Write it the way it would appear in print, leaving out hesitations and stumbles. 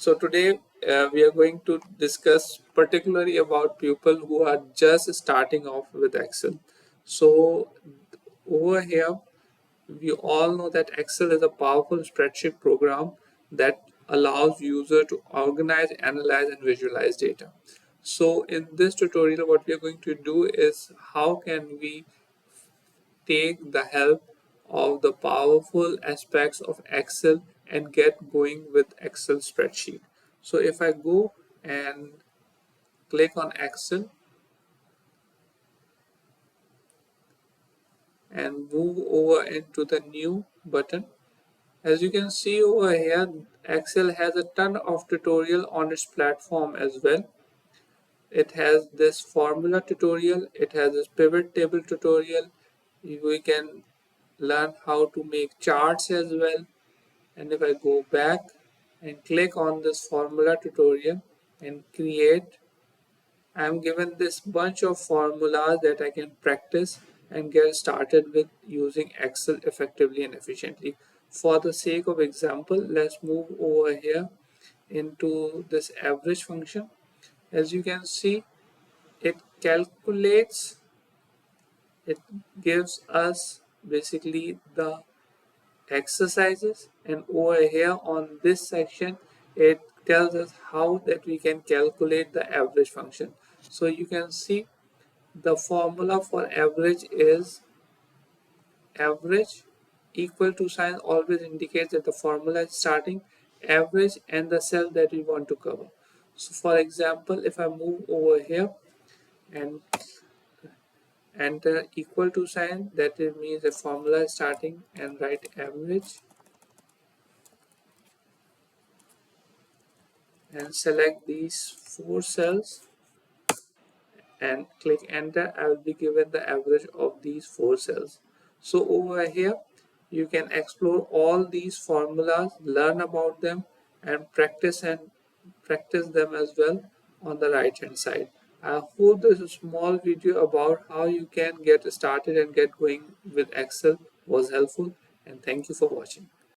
So today we are going to discuss particularly about people who are just starting off with Excel. So over here, we all know that Excel is a powerful spreadsheet program that allows user to organize, analyze, and visualize data. So in this tutorial, what we are going to do is how can we take the help of the powerful aspects of Excel and get going with Excel spreadsheet. So if I go and click on Excel and move over into the new button, as you can see over here, Excel has a ton of tutorial on its platform as well. It has this formula tutorial, it has this pivot table tutorial. We can learn how to make charts as well. And if I go back and click on this formula tutorial and create, I'm given this bunch of formulas that I can practice and get started with using Excel effectively and efficiently. For the sake of example, let's move over here into this average function. As you can see, it calculates, it gives us basically the exercises, and over here on this section it tells us how that we can calculate the average function. So you can see the formula for average is average equal to sign always indicates that the formula is starting average and the cell that we want to cover. So for example, if I move over here and enter equal to sign, that it means the formula is starting, and write average and select these four cells and click enter, I will be given the average of these four cells. So over here you can explore all these formulas, learn about them, and practice them as well on the right hand side. I hope this small video about how you can get started and get going with Excel was helpful, and thank you for watching.